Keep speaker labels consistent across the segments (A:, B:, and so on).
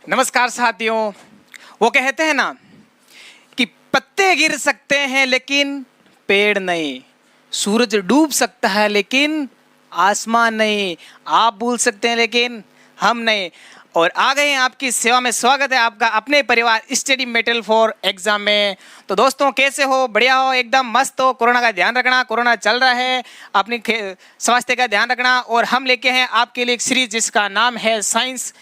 A: नमस्कार साथियों। वो कहते हैं ना कि पत्ते गिर सकते हैं लेकिन पेड़ नहीं, सूरज डूब सकता है लेकिन आसमान नहीं, आप भूल सकते हैं लेकिन हम नहीं। और आ गए हैं आपकी सेवा में। स्वागत है आपका अपने परिवार स्टडी मेटेरियल फॉर एग्जाम में। तो दोस्तों कैसे हो? बढ़िया हो? एकदम मस्त हो? कोरोना का ध्यान रखना, कोरोना चल रहा है, अपनी स्वास्थ्य का ध्यान रखना। और हम लेके हैं आपके लिए एक सीरीज जिसका नाम है साइंस,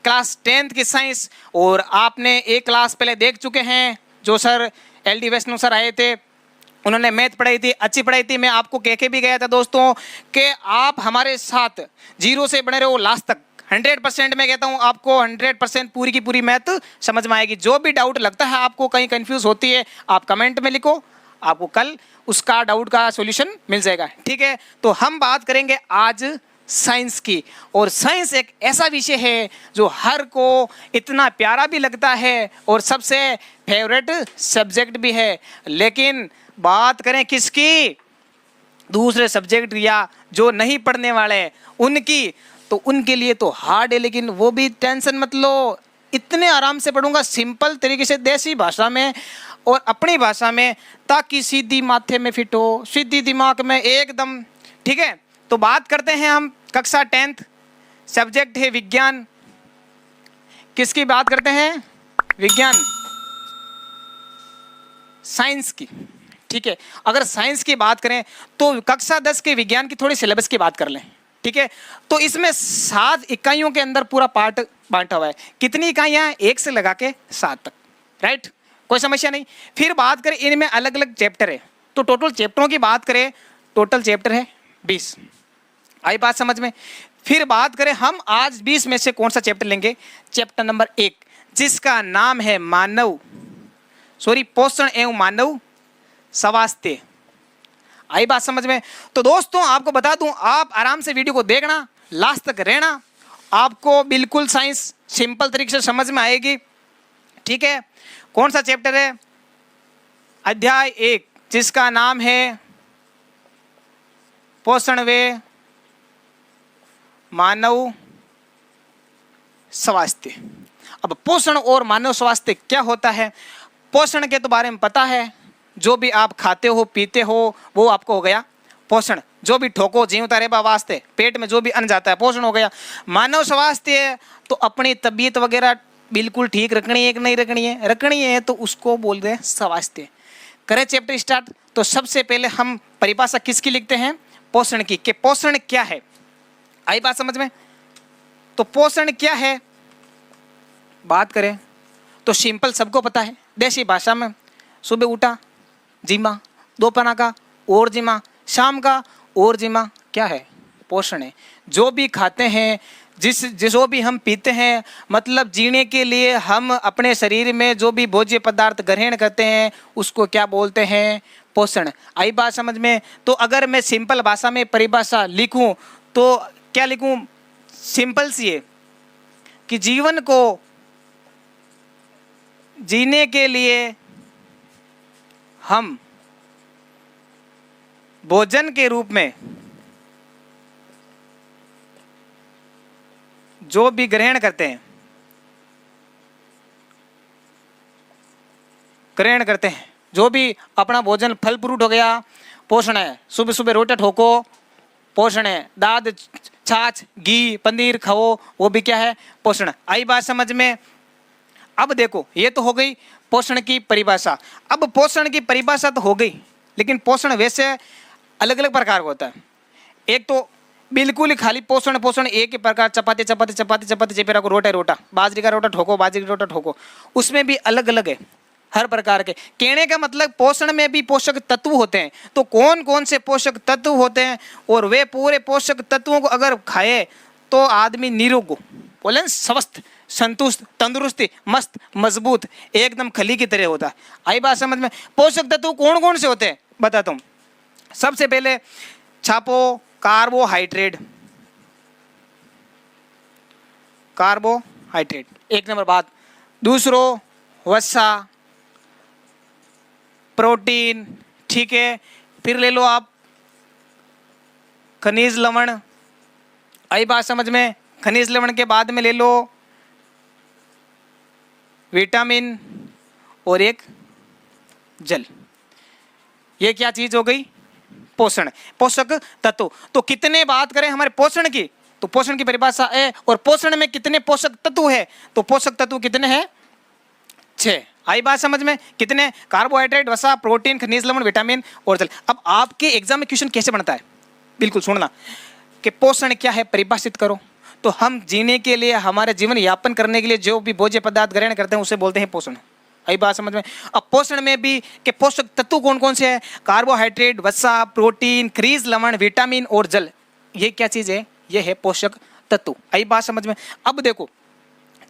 A: क्लास 10th की साइंस। और आपने एक क्लास पहले देख चुके हैं, जो सर LD वैष्णव सर आए थे, उन्होंने मैथ पढ़ाई थी, अच्छी पढ़ाई थी। मैं आपको कह के भी गया था दोस्तों कि आप हमारे साथ जीरो से बने रहो लास्ट तक। 100% मैं कहता हूँ आपको 100% पूरी की पूरी मैथ समझ में आएगी। जो भी डाउट लगता है आपको, कहीं कंफ्यूज होती है, आप कमेंट में लिखो, आपको कल उसका डाउट का सॉल्यूशन मिल जाएगा। ठीक है, तो हम बात करेंगे आज साइंस की। और साइंस एक ऐसा विषय है जो हर को इतना प्यारा भी लगता है और सबसे फेवरेट सब्जेक्ट भी है। लेकिन बात करें किसकी? दूसरे सब्जेक्ट या जो नहीं पढ़ने वाले उनकी, तो उनके लिए तो हार्ड है। लेकिन वो भी टेंशन मत लो, इतने आराम से पढ़ूंगा, सिंपल तरीके से, देसी भाषा में और अपनी भाषा में, ताकि सीधी माथे में फिट हो, सीधी दिमाग में एकदम। ठीक है, तो बात करते हैं हम कक्षा 10th, सब्जेक्ट है विज्ञान। किसकी बात करते हैं? विज्ञान, साइंस की। ठीक है, अगर साइंस की बात करें तो कक्षा 10 के विज्ञान की थोड़ी सिलेबस की बात कर लें। ठीक है, तो इसमें 7 इकाइयों के अंदर पूरा पार्ट बांटा हुआ है। कितनी इकाइयां? 1 से लगा के 7 तक। राइट, कोई समस्या नहीं। फिर बात करें, इनमें अलग अलग चैप्टर है, तो टोटल चैप्टरों की बात करें, टोटल चैप्टर है 20। आई बात समझ में? फिर बात करें हम आज 20 में से कौन सा चैप्टर लेंगे? चैप्टर नंबर 1, जिसका नाम है पोषण एवं मानव स्वास्थ्य। आई बात समझ में? तो दोस्तों आपको बता दूं, आप आराम से वीडियो को देखना, लास्ट तक रहना, आपको बिल्कुल साइंस सिंपल तरीके से समझ में आएगी। ठीक है, कौन सा चैप्टर है? अध्याय 1, जिसका नाम है पोषण व मानव स्वास्थ्य। अब पोषण और मानव स्वास्थ्य क्या होता है? पोषण के तो बारे में पता है, जो भी आप खाते हो पीते हो वो आपको हो गया पोषण। जो भी ठोको जीवता रेबा वास्ते, पेट में जो भी अन्न जाता है, पोषण हो गया। मानव स्वास्थ्य तो अपनी तबीयत वगैरह बिल्कुल ठीक रखनी है कि नहीं रखनी है, रखनी है तो उसको बोल रहे हैं स्वास्थ्य। करें चैप्टर स्टार्ट। तो सबसे पहले हम परिभाषा किसकी लिखते हैं? पोषण की, कि पोषण क्या है। आई बात समझ में? तो पोषण क्या है बात करें तो सिंपल सबको पता है, देसी भाषा में। सुबह उठा जिमा, दोपहर का और जिमा, शाम का और जिमा, क्या है? पोषण है। जो भी खाते हैं, जो भी हम पीते हैं, मतलब जीने के लिए हम अपने शरीर में जो भी भोज्य पदार्थ ग्रहण करते हैं उसको क्या बोलते हैं? पोषण। आई बात समझ में? तो अगर मैं सिंपल भाषा में परिभाषा लिखूं तो क्या लिखूं? सिंपल सी है कि जीवन को जीने के लिए हम भोजन के रूप में जो भी ग्रहण करते हैं, जो भी अपना भोजन, फल फ्रूट हो गया, पोषण है। सुबह सुबह रोटी ठोको, पोषण है। दूध, छाछ, घी, पनीर खाओ, वो भी क्या है? पोषण। आई बात समझ में? अब देखो, ये तो हो गई पोषण की परिभाषा। अब पोषण की परिभाषा तो हो गई, लेकिन पोषण वैसे अलग अलग प्रकार का होता है। एक तो बिल्कुल ही खाली पोषण एक ही प्रकार, चपाती चपेरा को रोटा, बाजरी का रोटा ठोको, बाजरी का रोटा ठोको, उसमें भी अलग अलग है हर प्रकार के। कहने का मतलब पोषण में भी पोषक तत्व होते हैं। तो कौन कौन से पोषक तत्व होते हैं, और वे पूरे पोषक तत्वों को अगर खाए तो आदमी निरोग, बोले स्वस्थ, संतुष्ट, तंदुरुस्ती, मस्त, मजबूत, एकदम खली की तरह होता है। आई बात समझ में? पोषक तत्व कौन कौन से होते हैं बताता हूँ। सबसे पहले छापो कार्बोहाइड्रेट, एक नंबर बात। दूसरो वसा, प्रोटीन। ठीक है, फिर ले लो आप खनिज लवण। आई बात समझ में? खनिज लवण के बाद में ले लो विटामिन और एक जल। ये क्या चीज हो गई? पोषण, पोषक तत्व। तो कितने बात करें हमारे पोषण की, तो पोषण की परिभाषा है, और पोषण में कितने पोषक तत्व है, तो पोषक तत्व कितने हैं? 6। आई बात समझ में? कितने? कार्बोहाइड्रेट, वसा, प्रोटीन, खनिज लवण, विटामिन और जल। अब आपके एग्जाम में क्वेश्चन कैसे बनता है, बिल्कुल सुनना, कि पोषण क्या है परिभाषित करो। तो हम जीने के लिए, हमारे जीवन यापन करने के लिए जो भी भोज्य पदार्थ ग्रहण करते हैं उसे बोलते हैं पोषण। आई बात समझ में? अब पोषण में भी के पोषक तत्व कौन कौन से हैं? कार्बोहाइड्रेट, वसा, प्रोटीन, खनिज लवण, विटामिन और जल। ये क्या चीज है? ये है पोषक तत्व। आई बात समझ में? अब देखो,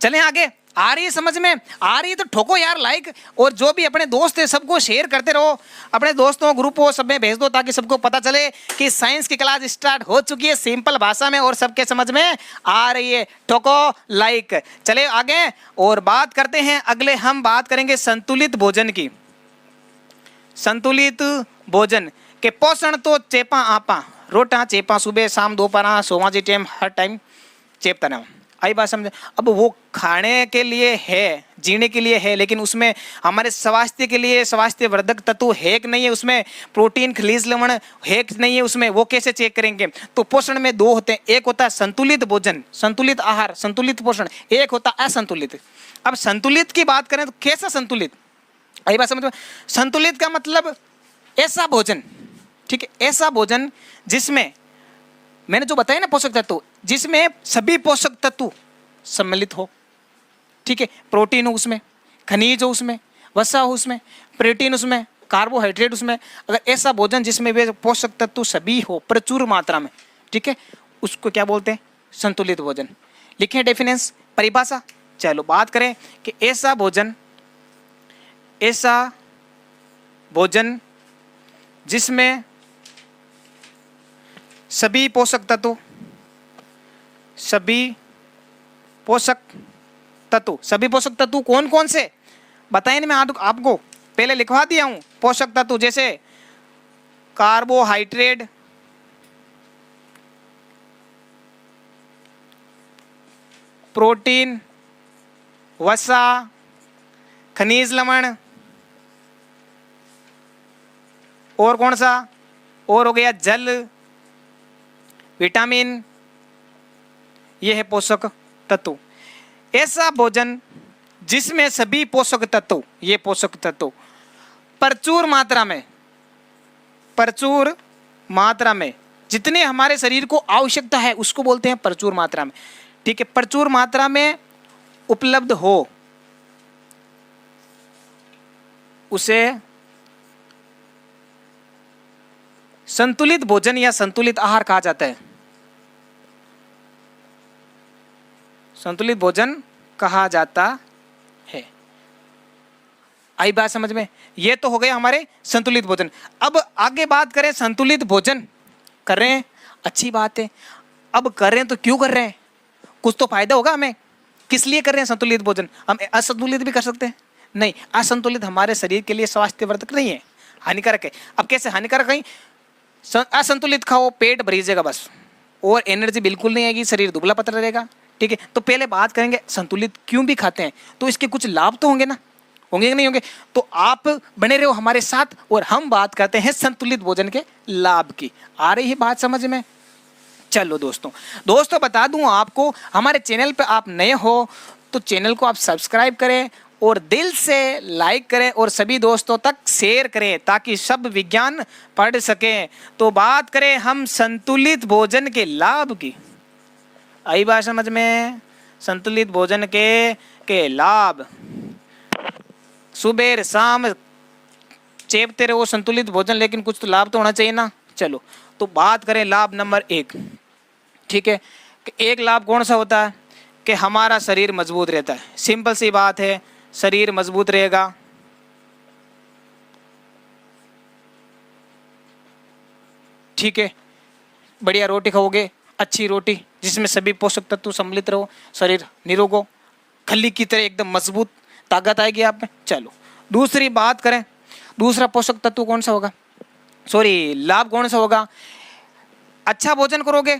A: चलें आगे। आ रही है समझ में? आ रही है तो ठोको यार लाइक, और जो भी अपने दोस्त है सबको शेयर करते रहो, अपने दोस्तों ग्रुपों सब में भेज दो, ताकि सबको पता चले कि साइंस की क्लास स्टार्ट हो चुकी है सिंपल भाषा में और सबके समझ में आ रही है। ठोको लाइक। चले आगे और बात करते हैं अगले, हम बात करेंगे संतुलित भोजन की। संतुलित भोजन के पोषण तो चेपा आपा रोटा चेपा सुबह शाम दोपहर सोवा जी टाइम हर टाइम चेपता ना। आई बात समझे? अब वो खाने के लिए है, जीने के लिए है, लेकिन उसमें हमारे स्वास्थ्य के लिए स्वास्थ्य वर्धक तत्व है कि नहीं है, उसमें प्रोटीन खनिज लवण है कि नहीं है उसमें, वो कैसे चेक करेंगे? तो पोषण में 2 होते हैं, एक होता है संतुलित भोजन, संतुलित आहार, संतुलित पोषण, एक होता है असंतुलित। अब संतुलित की बात करें तो कैसा संतुलित? आई बात समझ में? संतुलित का मतलब ऐसा भोजन, ठीक है, ऐसा भोजन जिसमें मैंने जो बताया ना पोषक तत्व, जिसमें सभी पोषक तत्व सम्मिलित हो, ठीक है, प्रोटीन हो उसमें, खनिज हो उसमें, वसा हो उसमें, प्रोटीन उसमें, कार्बोहाइड्रेट उसमें। अगर ऐसा भोजन जिसमें वे पोषक तत्व सभी हो प्रचुर मात्रा में, ठीक है, उसको क्या बोलते हैं? संतुलित भोजन। लिखें डेफिनेशन, परिभाषा। चलो बात करें कि ऐसा भोजन जिसमें सभी पोषक तत्व कौन कौन से बताएं? मैं आपको पहले लिखवा दिया हूं। पोषक तत्व जैसे कार्बोहाइड्रेट, प्रोटीन, वसा, खनिज लवण, और कौन सा? और हो गया जल, विटामिन, यह है पोषक तत्व। ऐसा भोजन जिसमें सभी पोषक तत्व, ये पोषक तत्व प्रचुर मात्रा में जितने हमारे शरीर को आवश्यकता है उसको बोलते हैं प्रचुर मात्रा में, ठीक है, प्रचुर मात्रा में उपलब्ध हो उसे संतुलित भोजन या संतुलित आहार कहा जाता है। संतुलित भोजन कहा जाता है। आई बात समझ में? ये तो हो गया हमारे संतुलित भोजन। अब आगे बात करें, संतुलित भोजन कर रहे हैं, अच्छी बात है। अब कर रहे हैं तो क्यों कर रहे हैं? कुछ तो फायदा होगा हमें। किस लिए कर रहे हैं संतुलित भोजन? हम असंतुलित भी कर सकते हैं? नहीं, असंतुलित हमारे शरीर के लिए स्वास्थ्यवर्धक नहीं है, हानिकारक है। अब कैसे हानिकारक है? असंतुलित खाओ, पेट भरी जाएगा बस, और एनर्जी बिल्कुल नहीं आएगी, शरीर दुबला पतला रहेगा, ठीक है। तो पहले बात करेंगे संतुलित क्यों भी खाते हैं, तो इसके कुछ लाभ तो होंगे ना, होंगे कि नहीं होंगे? तो आप बने रहो हमारे साथ और हम बात करते हैं संतुलित भोजन के लाभ की। आ रही है बात समझ में? चलो दोस्तों बता दूं आपको, हमारे चैनल पे आप नए हो तो चैनल को आप सब्सक्राइब करें और दिल से लाइक करें और सभी दोस्तों तक शेयर करें ताकि सब विज्ञान पढ़ सकें। तो बात करें हम संतुलित भोजन के लाभ की। आई बात समझ में? संतुलित भोजन के लाभ, सुबह शाम चेपते रहो संतुलित भोजन, लेकिन कुछ तो लाभ तो होना चाहिए ना। चलो तो बात करें लाभ नंबर 1, ठीक है। एक लाभ कौन सा होता है कि हमारा शरीर मजबूत रहता है। सिंपल सी बात है, शरीर मजबूत रहेगा, ठीक है। बढ़िया रोटी खाओगे, अच्छी रोटी जिसमें सभी पोषक तत्व सम्मिलित रहो, शरीर निरोग हो, खली की तरह एकदम मजबूत, ताकत आएगी आप में। चलो दूसरी बात करें, दूसरा पोषक तत्व कौन सा होगा, लाभ कौन सा होगा? अच्छा भोजन करोगे,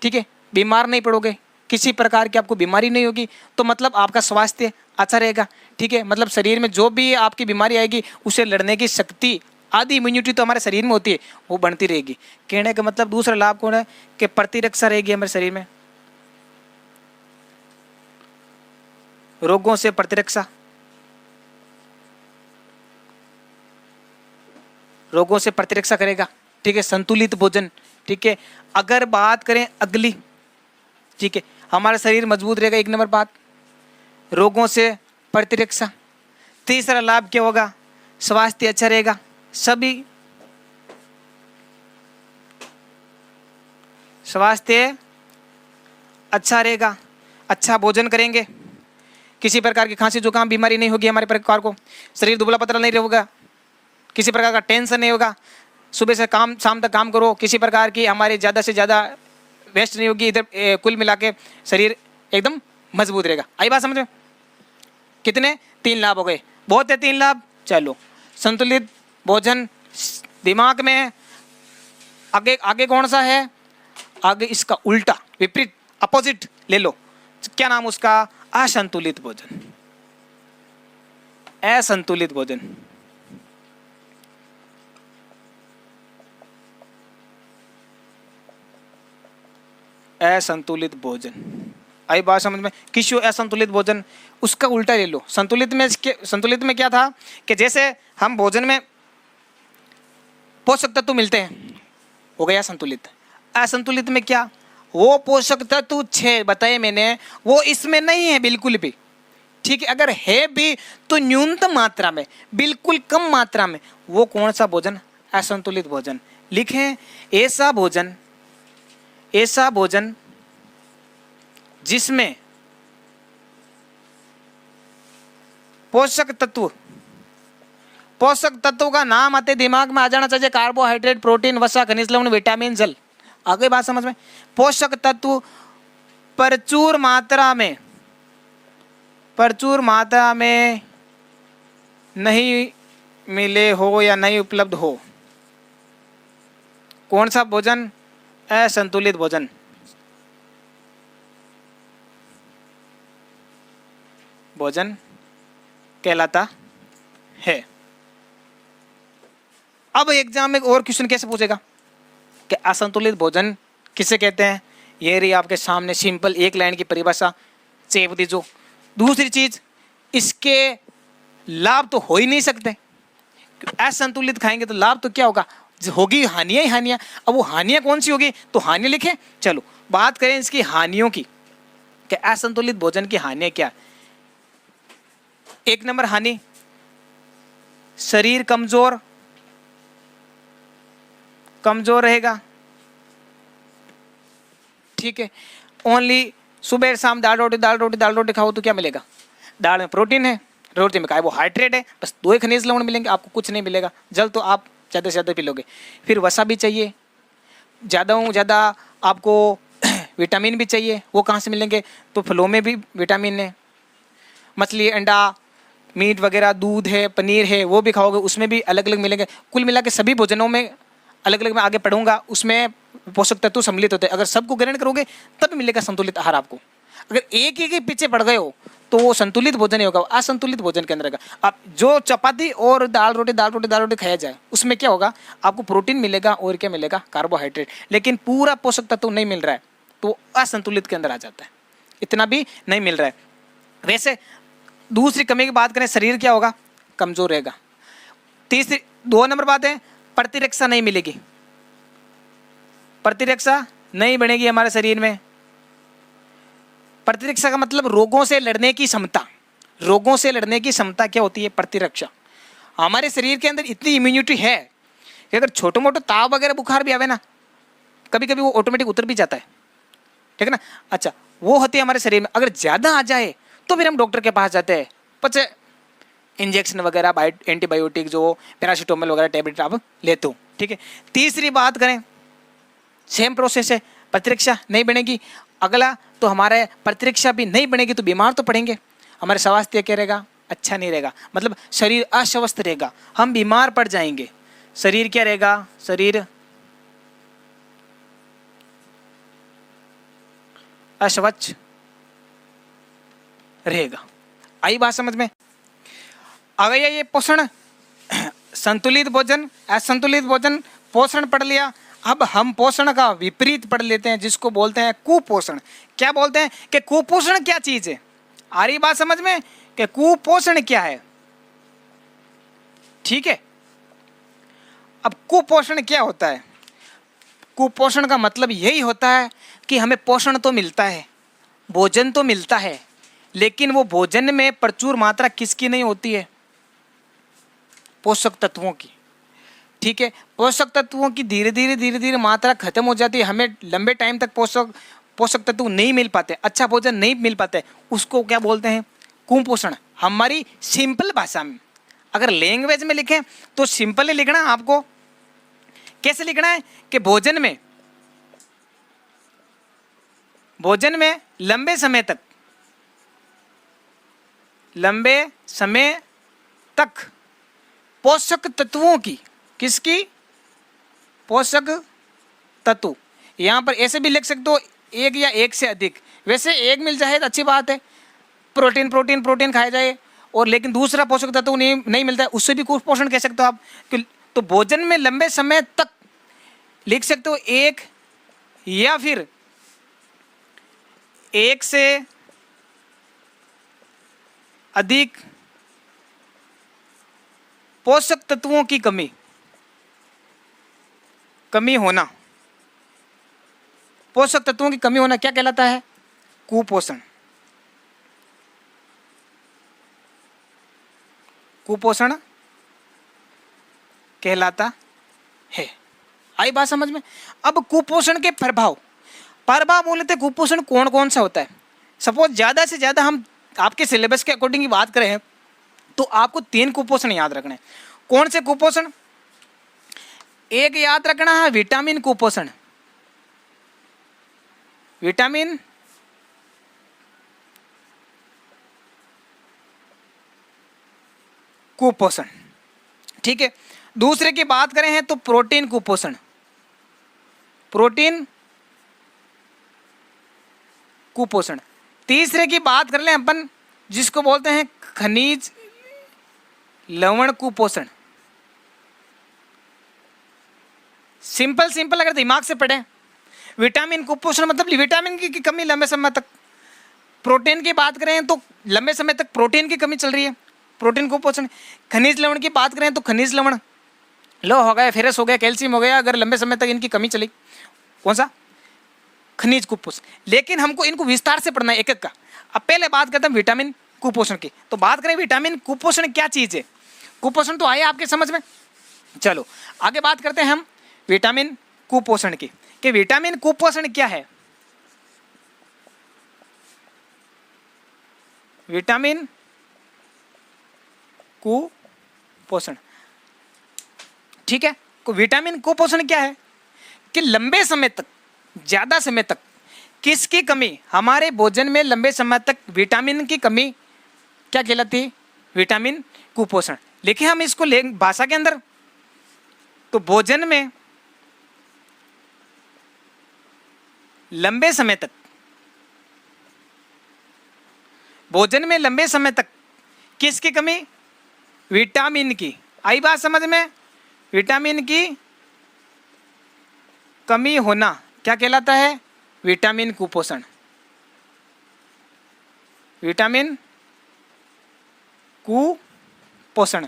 A: ठीक है, बीमार नहीं पड़ोगे, किसी प्रकार की आपको बीमारी नहीं होगी, तो मतलब आपका स्वास्थ्य अच्छा रहेगा। ठीक है, मतलब शरीर में जो भी आपकी बीमारी आएगी उसे लड़ने की शक्ति, आधी इम्यूनिटी तो हमारे शरीर में होती है, वो बढ़ती रहेगी। कहने का मतलब दूसरा लाभ कौन है कि प्रतिरक्षा रहेगी हमारे शरीर में, रोगों से प्रतिरक्षा, रोगों से प्रतिरक्षा करेगा। ठीक है, संतुलित भोजन। ठीक है, अगर बात करें अगली, ठीक है, हमारा शरीर मजबूत रहेगा, एक नंबर बात, रोगों से प्रतिरक्षा। तीसरा लाभ क्या होगा, स्वास्थ्य अच्छा रहेगा, सभी स्वास्थ्य अच्छा रहेगा, अच्छा भोजन करेंगे, किसी प्रकार की खांसी जुकाम बीमारी नहीं होगी हमारे प्रकार को, शरीर दुबला पतला नहीं रहेगा, किसी प्रकार का टेंशन नहीं होगा, सुबह से काम शाम तक काम करो, किसी प्रकार की हमारी ज़्यादा से ज़्यादा वेस्ट नहीं होगी, इधर कुल मिला के शरीर एकदम मजबूत रहेगा। आई बात समझ में? कितने? 3 लाभ हो गए, बहुत है 3 लाभ। चलो, संतुलित भोजन दिमाग में है। आगे आगे कौन सा है, आगे इसका उल्टा विपरीत अपोजिट ले लो, क्या नाम उसका, असंतुलित भोजन। असंतुलित भोजन, असंतुलित भोजन। आई बात समझ में? किसो असंतुलित भोजन, उसका उल्टा ले लो। संतुलित में क्या था कि जैसे हम भोजन में पोषक तत्व मिलते हैं, हो गया संतुलित। असंतुलित में क्या, वो पोषक तत्व 6 बताए मैंने, वो इसमें नहीं है बिल्कुल भी। ठीक है, अगर है भी तो न्यूनतम मात्रा में, बिल्कुल कम मात्रा में। वो कौन सा भोजन, असंतुलित भोजन। लिखें, ऐसा भोजन जिसमें पोषक तत्व का नाम आते दिमाग में आ जाना चाहिए, कार्बोहाइड्रेट, प्रोटीन, वसा, खनिज लवण, विटामिन, जल। आगे बात समझ में? पोषक तत्व प्रचुर मात्रा में नहीं मिले हो या नहीं उपलब्ध हो, कौन सा भोजन, असंतुलित भोजन। भोजन कहलाता है। अब एग्जाम में और क्वेश्चन कैसे पूछेगा कि असंतुलित भोजन किसे कहते हैं, ये रही आपके सामने सिंपल एक लाइन की परिभाषा, चेप दीजो। दूसरी चीज, इसके लाभ तो हो ही नहीं सकते, असंतुलित खाएंगे तो लाभ तो क्या होगा, होगी हानियां ही हानियां। अब वो हानियां कौन सी होगी, तो हानियां लिखें। चलो बात करें इसकी हानियों की कि असंतुलित भोजन की हानियां क्या। 1 नंबर हानि, शरीर कमजोर रहेगा। ठीक है, ओनली सुबह शाम दाल रोटी खाओ तो क्या मिलेगा, दाल में प्रोटीन है, रोटी में कार्बोहाइड्रेट है, बस 2 ही खनिज लवण मिलेंगे, आपको कुछ नहीं मिलेगा। जल तो आप ज़्यादा से ज़्यादा पी लोगे। फिर वसा भी चाहिए, ज़्यादा आपको विटामिन भी चाहिए, वो कहाँ से मिलेंगे, तो फलों में भी विटामिन है, मछली, अंडा, मीट वगैरह, दूध है, पनीर है, वो भी खाओगे, उसमें भी अलग अलग मिलेंगे। कुल मिला के सभी भोजनों में अलग अलग, मैं आगे पढ़ूंगा, उसमें पोषक तत्व सम्मिलित होते हैं। अगर सबको ग्रहण करोगे तब मिलेगा संतुलित आहार आपको। अगर एक ही पीछे पड़ गए हो तो वो संतुलित भोजन नहीं होगा, असंतुलित भोजन के अंदर रहेगा। आप जो चपाती और दाल रोटी खाया जाए, उसमें क्या होगा, आपको प्रोटीन मिलेगा और क्या मिलेगा, कार्बोहाइड्रेट, लेकिन पूरा पोषक तत्व नहीं मिल रहा है, तो असंतुलित के अंदर आ जाता है, इतना भी नहीं मिल रहा है। वैसे दूसरी कमी की बात करें, शरीर क्या होगा, कमजोर रहेगा। तीसरी 2 नंबर बात है, प्रतिरक्षा नहीं मिलेगी, प्रतिरक्षा नहीं बनेगी हमारे शरीर में। प्रतिरक्षा का मतलब रोगों से लड़ने की क्षमता। रोगों से लड़ने की क्षमता क्या होती है, प्रतिरक्षा। हमारे शरीर के अंदर इतनी इम्यूनिटी है कि अगर छोटे मोटे ताव वगैरह बुखार भी आवे ना, कभी कभी वो ऑटोमेटिक उतर भी जाता है, ठीक है ना। अच्छा, वो होती है हमारे शरीर में। अगर ज़्यादा आ जाए तो फिर हम डॉक्टर के पास जाते हैं, पचे इंजेक्शन वगैरह, एंटीबायोटिक, जो पैरासीटामोल वगैरह टैबलेट आप लेते हो, ठीक है। तीसरी बात करें, सेम प्रोसेस है, प्रतिरक्षा नहीं बनेगी। अगला तो हमारे प्रतिरक्षा भी नहीं बनेगी तो बीमार तो पड़ेंगे, हमारे स्वास्थ्य क्या रहेगा, अच्छा नहीं रहेगा, मतलब शरीर अस्वस्थ रहेगा, हम बीमार पड़ जाएंगे। शरीर क्या रहेगा, शरीर अस्वच्छ रहेगा। आई बात समझ में? आ गया ये पोषण, संतुलित भोजन, असंतुलित भोजन, पोषण पढ़ लिया। अब हम पोषण का विपरीत पढ़ लेते हैं जिसको बोलते हैं कुपोषण। क्या बोलते हैं कि कुपोषण क्या चीज है? आ रही बात समझ में कि कुपोषण क्या है? ठीक है। अब कुपोषण क्या होता है? कुपोषण का मतलब यही होता है कि हमें पोषण तो मिलता है, भोजन तो मिलता है, लेकिन वो भोजन में प्रचुर मात्रा किसकी नहीं होती है? पोषक तत्वों की। ठीक है, पोषक तत्वों की धीरे धीरे मात्रा खत्म हो जाती है, हमें लंबे टाइम तक पोषक तत्व नहीं मिल पाते, अच्छा भोजन नहीं मिल पाते, उसको क्या बोलते हैं? कुपोषण। हमारी सिंपल भाषा में अगर लैंग्वेज में लिखें तो सिंपल ही लिखना है आपको। कैसे लिखना है कि भोजन में लंबे समय तक पोषक तत्वों की, किसकी? पोषक तत्व। यहां पर ऐसे भी लिख सकते हो एक या एक से अधिक, वैसे एक मिल जाए तो अच्छी बात है, प्रोटीन खाया जाए, और लेकिन दूसरा पोषक तत्व नहीं मिलता है, उससे भी कुपोषण कह सकते हो आप। तो भोजन में लंबे समय तक लिख सकते हो एक या फिर एक से अधिक पोषक तत्वों की कमी होना। पोषक तत्वों की कमी होना क्या कहलाता है? कुपोषण। कुपोषण कहलाता है। आई बात समझ में? अब कुपोषण के प्रभाव बोले थे, कुपोषण कौन कौन सा होता है? सपोज ज्यादा से ज्यादा हम आपके सिलेबस के अकॉर्डिंग की बात करें तो आपको 3 कुपोषण याद रखने हैं। कौन से कुपोषण? एक याद रखना है विटामिन कुपोषण। विटामिन कुपोषण। ठीक है। दूसरे की बात करें हैं तो प्रोटीन कुपोषण। प्रोटीन कुपोषण। तीसरे की बात कर लें अपन जिसको बोलते हैं खनिज लवण कुपोषण। सिंपल अगर दिमाग से पढ़ें, विटामिन कुपोषण मतलब विटामिन की कमी लंबे समय तक। प्रोटीन की बात करें तो लंबे समय तक प्रोटीन की कमी चल रही है, प्रोटीन कुपोषण। खनिज लवण की बात करें तो खनिज लवण, लो हो गया, फेरस हो गया, कैल्शियम हो गया, अगर लंबे समय तक इनकी कमी चली, कौन सा? खनिज कुपोषण। लेकिन हमको इनको विस्तार से पढ़ना है एक एक का। अब पहले बात करते हैं विटामिन कुपोषण की। तो बात करें विटामिन कुपोषण क्या चीज है? कुपोषण तो आया आपके समझ में। चलो आगे बात करते हैं हम विटामिन कुपोषण की, कि विटामिन कुपोषण क्या है? विटामिन कुपोषण। ठीक है। विटामिन कुपोषण क्या है कि लंबे समय तक, ज्यादा समय तक किसकी कमी? हमारे भोजन में लंबे समय तक विटामिन की कमी क्या कहलाती है? विटामिन कुपोषण। लिखे हम इसको भाषा के अंदर, तो भोजन में लंबे समय तक किसकी कमी? विटामिन की। आई बात समझ में? विटामिन की कमी होना क्या कहलाता है? विटामिन कुपोषण। विटामिन कुपोषण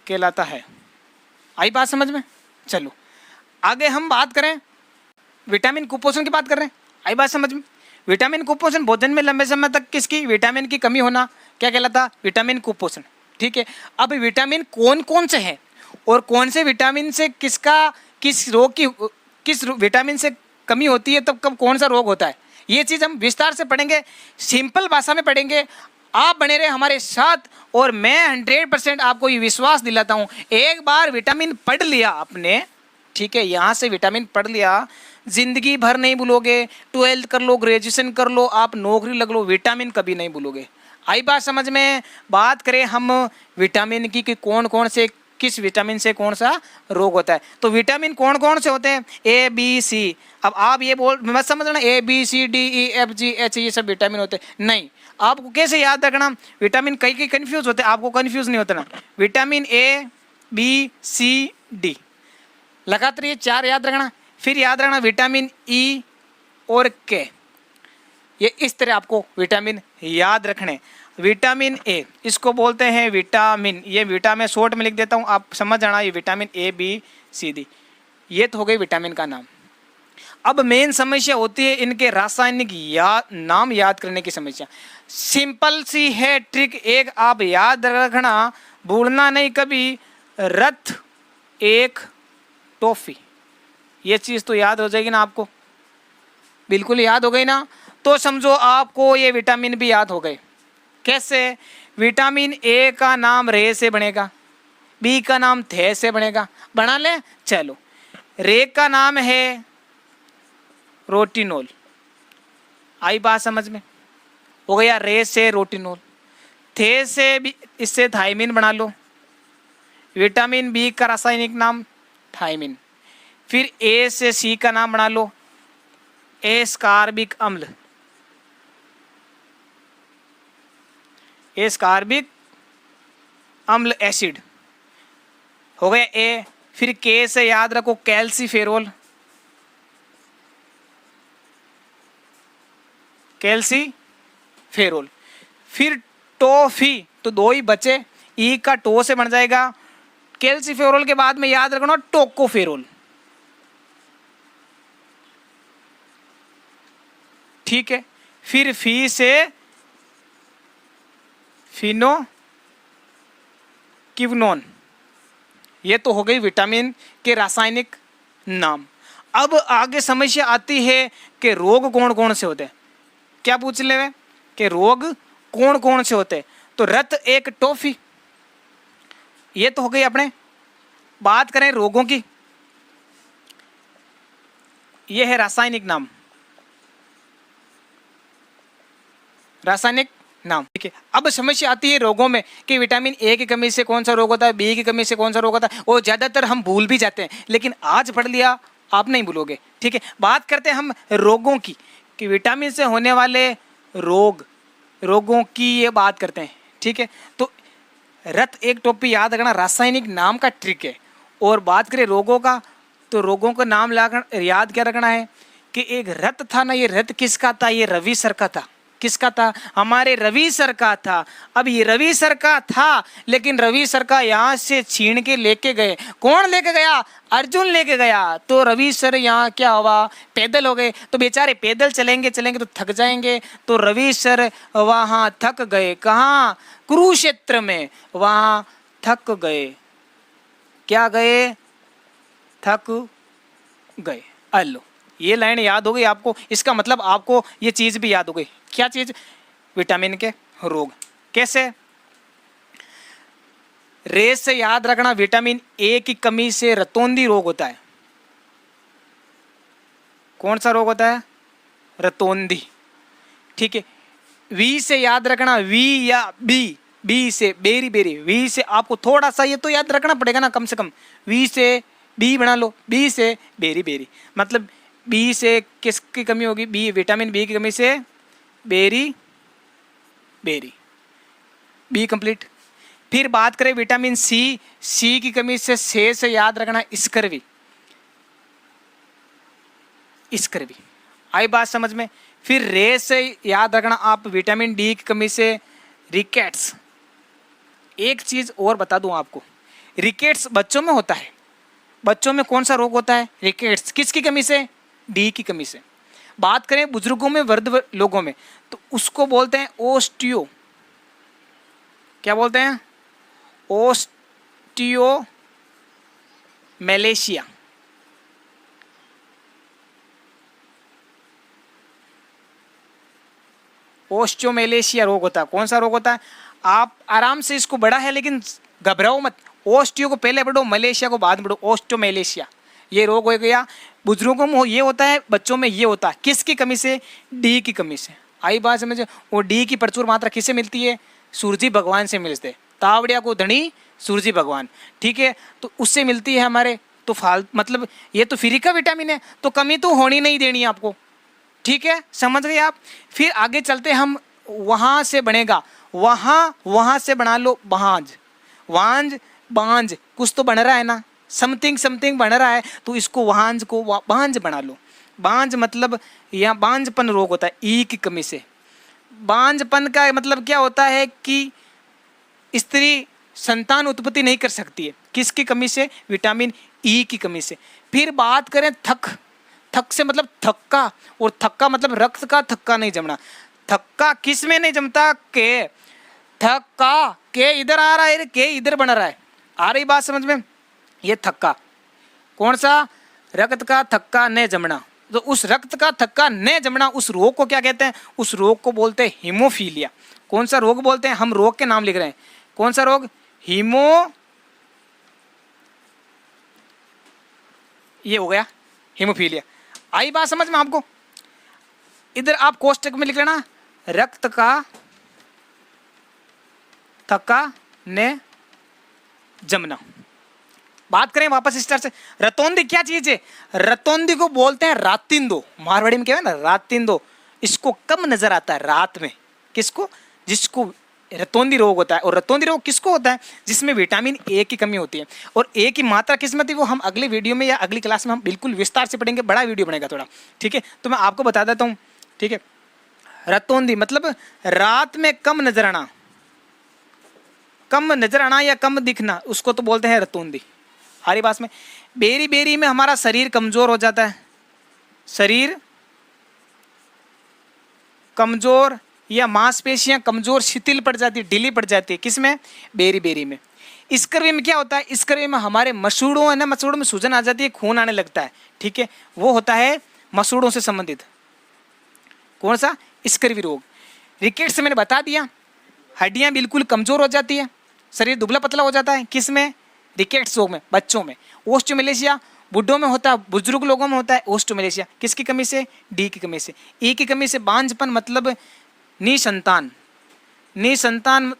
A: कहलाता है। आई बात समझ में? चलो आगे हम बात करें, विटामिन कुपोषण की बात कर रहे हैं। आई बात समझ में? विटामिन कुपोषण भोजन में लंबे समय तक किसकी? विटामिन की कमी होना क्या कहलाता? विटामिन कुपोषण। ठीक है। अब विटामिन कौन कौन से हैं और कौन से विटामिन से किस रोग की, किस विटामिन से कमी होती है, तब कब कौन सा रोग होता है, ये चीज़ हम विस्तार से पढ़ेंगे, सिंपल भाषा में पढ़ेंगे। आप बने रहे हमारे साथ, और मैं 100% आपको ये विश्वास दिलाता हूँ, एक बार विटामिन पढ़ लिया आपने, ठीक है, यहाँ से विटामिन पढ़ लिया, जिंदगी भर नहीं भूलोगे। 12th कर लो, ग्रेजुएशन कर लो, आप नौकरी लग लो, विटामिन कभी नहीं भूलोगे। आई बात समझ में? बात करें हम विटामिन की कि कौन कौन से किस विटामिन से कौन सा रोग होता है। तो विटामिन कौन कौन से होते हैं, ए बी सी। अब आप ये बोल मत समझना A B C D E F G H ये सब विटामिन होते हैं, नहीं। आपको कैसे याद रखना, विटामिन कई कई कंफ्यूज होते हैं, आपको कंफ्यूज नहीं होता ना। Vitamin A B C D लगातार ये 4 याद रखना। फिर याद रखना विटामिन ई और के, ये इस तरह आपको विटामिन याद रखने। विटामिन ए इसको बोलते हैं विटामिन, ये विटामिन शॉर्ट में लिख देता हूँ, आप समझ जाना, ये vitamin A B C D, ये तो हो गई विटामिन का नाम। अब मेन समस्या होती है इनके रासायनिक नाम याद करने की समस्या। सिंपल सी है ट्रिक, एक आप याद रखना, भूलना नहीं कभी, रथ एक टॉफी, ये चीज़ तो याद हो जाएगी ना आपको, बिल्कुल याद हो गई ना। तो समझो आपको ये विटामिन भी याद हो गए। कैसे, विटामिन ए का नाम रे से बनेगा, बी का नाम थे से बनेगा, बना ले। चलो, रे का नाम है रोटिनोल, आई बात समझ में, हो गया रे से रोटिनोल। थे से भी इससे थायमिन बना लो। विटामिन बी का रासायनिक नाम थायमिन। फिर ए से सी का नाम बना लो, एस्कार्बिक अम्ल, एस्कार्बिक अम्ल एसिड, हो गया ए। फिर के से याद रखो कैल्सीफेरोल, कैल्सीफेरोल। फिर टॉफी, तो 2 ही बचे, ई का टो से बन जाएगा। कैल्सीफेरोल के बाद में याद रखना टोकोफेरोल, ठीक है। फिर फी से फिनोकिवनोन, ये तो हो गई विटामिन के रासायनिक नाम। अब आगे समस्या आती है कि रोग कौन कौन से होते हैं। क्या पूछ ले कि रोग कौन कौन से होते हैं, तो रथ एक टॉफी, ये तो हो गई अपने। बात करें रोगों की, ये है रासायनिक नाम, रासायनिक नाम, ठीक है। अब समस्या आती है रोगों में कि विटामिन ए की कमी से कौन सा रोग होता है, बी की कमी से कौन सा रोग होता है, और ज़्यादातर हम भूल भी जाते हैं, लेकिन आज पढ़ लिया आप नहीं भूलोगे, ठीक है। बात करते हैं हम रोगों की कि विटामिन से होने वाले रोगों की ये बात करते हैं, ठीक है। तो रथ एक टॉपिक याद रखना रासायनिक नाम का ट्रिक है। और बात करें रोगों का, तो रोगों का नाम याद क्या रखना है कि एक रथ था ना, ये रथ किसका था, ये रवि सर का था। किसका था, हमारे रवि सर का था। अब ये रवि सर का था, लेकिन रवि सर का यहाँ से छीन के लेके गए, कौन लेके गया, अर्जुन लेके गया। तो रवि सर यहाँ क्या हुआ, पैदल हो गए। तो बेचारे पैदल चलेंगे चलेंगे तो थक जाएंगे, तो रवि सर वहाँ थक गए, कहाँ, कुरुक्षेत्र में, वहाँ थक गए। क्या गए, थक गए। अल्लो, ये लाइन याद हो गई आपको, इसका मतलब आपको ये चीज़ भी याद हो गई। क्या चीज़, विटामिन के रोग। कैसे, रेस से याद रखना, विटामिन ए की कमी से रतौंधी रोग होता है। कौन सा रोग होता है, रतौंधी, ठीक है। वी से याद रखना, वी या बी, बी से बेरी बेरी, वी से आपको थोड़ा सा ये तो याद रखना पड़ेगा ना, कम से कम वी से बी बना लो, बी से बेरी बेरी, मतलब बी से किसकी कमी होगी, बी, विटामिन बी की कमी से बेरी बेरी, बी कंप्लीट। फिर बात करें विटामिन सी, सी की कमी से याद रखना स्कर्वी, स्कर्वी, आई बात समझ में। फिर रे से याद रखना आप विटामिन डी की कमी से रिकेट्स। एक चीज और बता दूं आपको, रिकेट्स बच्चों में होता है। बच्चों में कौन सा रोग होता है, रिकेट्स, किसकी कमी से, डी की कमी से। बात करें बुजुर्गों में, वृद्ध लोगों में, तो उसको बोलते हैं ओस्टियो, क्या बोलते हैं, ओस्टियो मेलेशिया। ओस्टियोमेलेशिया रोग होता है। कौन सा रोग होता है, आप आराम से, इसको बड़ा है लेकिन घबराओ मत, ओस्टियो को पहले पढ़ो, मलेशिया को बाद में पढ़ो, ओस्टियोमेलेशिया ये रोग हो गया। बुजुर्गों में ये होता है, बच्चों में ये होता है, किसकी कमी से, डी की कमी से। आई बात समझ। वो डी की प्रचुर मात्रा किससे मिलती है, सूरजी भगवान से मिलते। तावड़िया को धनी सूरजी भगवान, ठीक है। तो उससे मिलती है हमारे, तो मतलब ये तो फ्री का विटामिन है, तो कमी तो होनी नहीं देनी है आपको, ठीक है, समझ गए आप। फिर आगे चलते हम, वहाँ से बनेगा, वहाँ से बना लो बांझ, वांझ बांझ, कुछ तो बन रहा है ना, समथिंग समथिंग बन रहा है, तो इसको वहांझ को बांझ बना लो। बांझ मतलब यहाँ बांझपन रोग होता है ई की कमी से। बांझपन का मतलब क्या होता है कि स्त्री संतान उत्पत्ति नहीं कर सकती है, किसकी कमी से? विटामिन ई की कमी से। फिर बात करें थक से मतलब थक्का, और थक्का मतलब रक्त का थक्का नहीं जमना। थक्का किस में नहीं जमता? के, थक्का के इधर आ रहा है, के इधर बन रहा है, आ रही बात समझ में? ये थक्का कौन सा? रक्त का थक्का न जमना। तो उस रक्त का थक्का न जमना, उस रोग को क्या कहते हैं? उस रोग को बोलते हैं हीमोफीलिया। कौन सा रोग बोलते हैं? हम रोग के नाम लिख रहे हैं, कौन सा रोग? ये हो गया हीमोफीलिया। आई बात समझ में आपको? इधर आप कोष्टक में लिख लेना, रक्त का थक्का ने जमना। बात करें वापस स्टार से, रतौंधी क्या चीज है? रतौंधी को बोलते हैं रातिंदो, मारवाड़ी में क्या है ना, रातिंदो। इसको कम नजर आता है रात में, किसको? जिसको रतौंधी रोग होता है। और रतौंधी रोग किसको होता है? जिसमें विटामिन ए की कमी होती है। और ए की मात्रा किस में थी, वो हम अगले वीडियो में या अगली क्लास में हम बिल्कुल विस्तार से पढ़ेंगे, बड़ा वीडियो बनेगा थोड़ा, ठीक है। तो मैं आपको बता देता हूँ, ठीक है। रतौंधी मतलब रात में कम नजर आना, कम नजर आना या कम दिखना, उसको तो बोलते हैं रतौंधी। हमारी बात में बेरी बेरी में हमारा शरीर कमजोर हो जाता है, शरीर कमजोर या मांसपेशियां कमजोर शिथिल पड़ जाती है, ढीली पड़ जाती है, किसमें? बेरी बेरी में। स्कर्वी में क्या होता है? स्कर्वी में हमारे मसूड़ों है ना, मसूड़ों में सूजन आ जाती है, खून आने लगता है, ठीक है। वो होता है मसूड़ों से संबंधित। कौन सा? स्कर्वी रोग। रिकेट्स मैंने बता दिया, हड्डियां बिल्कुल कमजोर हो जाती है, शरीर दुबला पतला हो जाता है, किसमें? रिकेट्स रोग में, बच्चों में। ओस्टियोमैलेशिया बुढ़ों में होता है, बुजुर्ग लोगों में होता है ओस्टियोमैलेशिया, किसकी कमी से? डी की कमी से। ई की कमी से बांझपन मतलब निसंतान, निसंतान,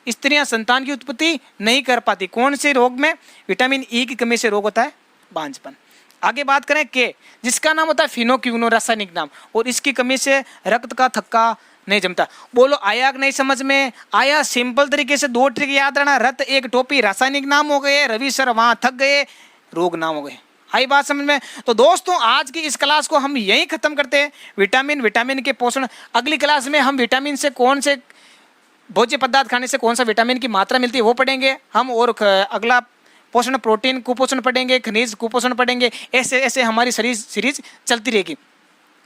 A: स्त्रियां संतान की उत्पत्ति नहीं कर पाती, कौन से रोग में? विटामिन ई की कमी से रोग होता है बांझपन। आगे बात करें के, जिसका नाम होता है फिनोक्यूनो, रासायनिक नाम, और इसकी कमी से रक्त का थक्का नहीं जमता। बोलो आया नहीं समझ में? आया। सिंपल तरीके से 2 ट्रिक याद रहना, रत एक टोपी रासायनिक नाम हो गए, रवि सर वहां थक गए, रोग नाम हो गए। आई बात समझ में? तो दोस्तों आज की इस क्लास को हम यहीं खत्म करते हैं। विटामिन के पोषण, अगली क्लास में हम विटामिन से कौन से भोज्य पदार्थ खाने से कौन सा विटामिन की मात्रा मिलती है वो पढ़ेंगे हम, और अगला पोषण प्रोटीन कुपोषण पढ़ेंगे, खनिज कुपोषण पढ़ेंगे। ऐसे ऐसे हमारी सीरीज चलती रहेगी।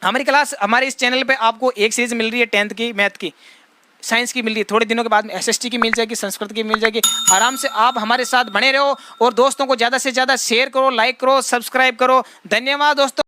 A: हमारी क्लास, हमारे इस चैनल पे आपको एक सीरीज मिल रही है 10th की मैथ की, साइंस की मिल रही है, थोड़े दिनों के बाद में एसएसटी की मिल जाएगी, संस्कृत की मिल जाएगी। आराम से आप हमारे साथ बने रहो और दोस्तों को ज़्यादा से ज़्यादा शेयर करो, लाइक करो, सब्सक्राइब करो। धन्यवाद दोस्तों।